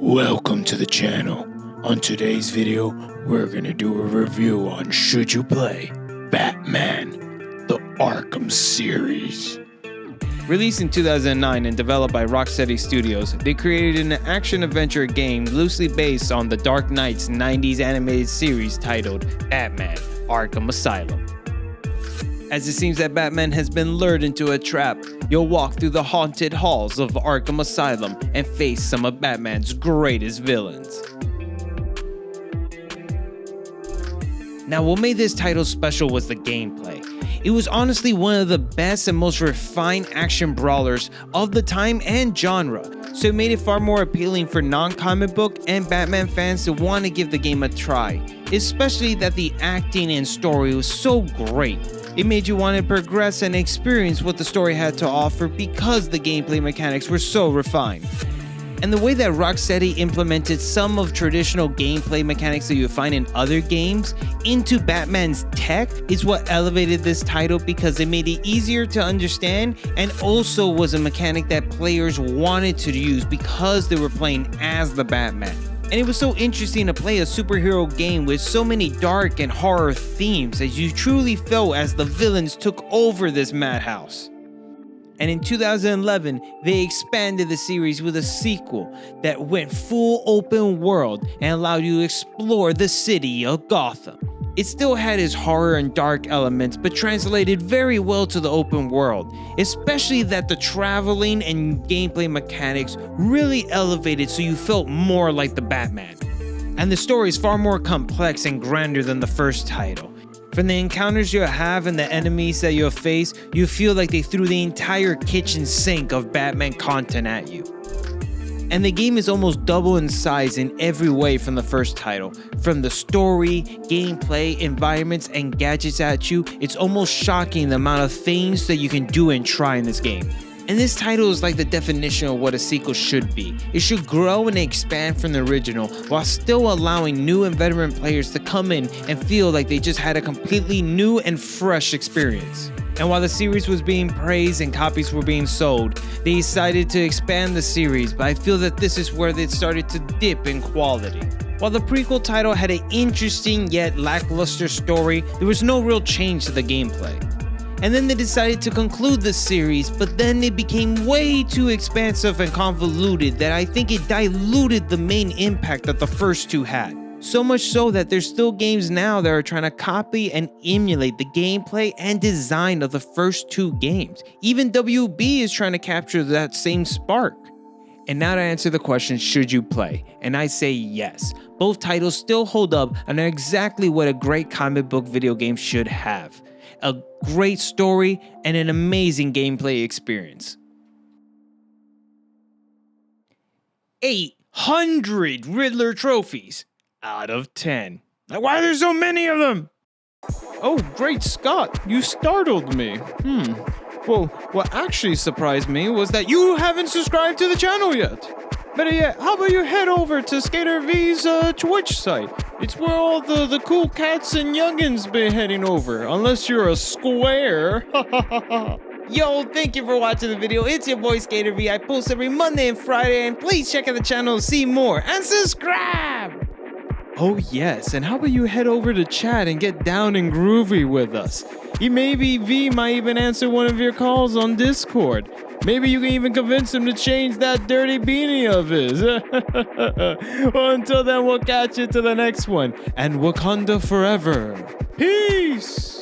Welcome to the channel. On today's video, we're gonna do a review on Should You Play Batman, the Arkham series. Released in 2009 and developed by Rocksteady Studios, they created an action-adventure game loosely based on the Dark Knight's 90s animated series titled Batman: Arkham Asylum. As it seems that Batman has been lured into a trap, you'll walk through the haunted halls of Arkham Asylum and face some of Batman's greatest villains. Now, what made this title special was the gameplay. It was honestly one of the best and most refined action brawlers of the time and genre, so it made it far more appealing for non-comic book and Batman fans to want to give the game a try, especially that the acting and story was so great. It made you want to progress and experience what the story had to offer because the gameplay mechanics were so refined. And the way that Rocksteady implemented some of traditional gameplay mechanics that you find in other games into Batman's tech is what elevated this title, because it made it easier to understand and also was a mechanic that players wanted to use because they were playing as the Batman. And it was so interesting to play a superhero game with so many dark and horror themes as you truly felt as the villains took over this madhouse. And in 2011, they expanded the series with a sequel that went full open world and allowed you to explore the city of Gotham. It still had its horror and dark elements, but translated very well to the open world, especially that the traveling and gameplay mechanics really elevated so you felt more like the Batman. And the story is far more complex and grander than the first title. From the encounters you have and the enemies that you'll face, you feel like they threw the entire kitchen sink of Batman content at you. And the game is almost double in size in every way from the first title. From the story, gameplay, environments, and gadgets at you, it's almost shocking the amount of things that you can do and try in this game. And this title is like the definition of what a sequel should be. It should grow and expand from the original while still allowing new and veteran players to come in and feel like they just had a completely new and fresh experience. And while the series was being praised and copies were being sold, they decided to expand the series, but I feel that this is where they started to dip in quality. While the prequel title had an interesting yet lackluster story, there was no real change to the gameplay. And then they decided to conclude the series, but then it became way too expansive and convoluted that I think it diluted the main impact that the first two had. So much so that there's still games now that are trying to copy and emulate the gameplay and design of the first two games. Even WB is trying to capture that same spark. And now to answer the question, should you play? And I say yes. Both titles still hold up and are exactly what a great comic book video game should have. A great story and an amazing gameplay experience. 800 Riddler trophies out of 10. Why are there so many of them? Oh, great Scott, you startled me. Well, what actually surprised me was that you haven't subscribed to the channel yet. Better yet, how about you head over to Skater V's Twitch site? It's where all the cool cats and youngins be heading over, unless you're a square. Yo, thank you for watching the video. It's your boy Skater V. I post every Monday and Friday, and please check out the channel to see more and subscribe. Oh yes, and how about you head over to chat and get down and groovy with us? Maybe V might even answer one of your calls on Discord. Maybe you can even convince him to change that dirty beanie of his. Well, until then, we'll catch you to the next one. And Wakanda forever. Peace!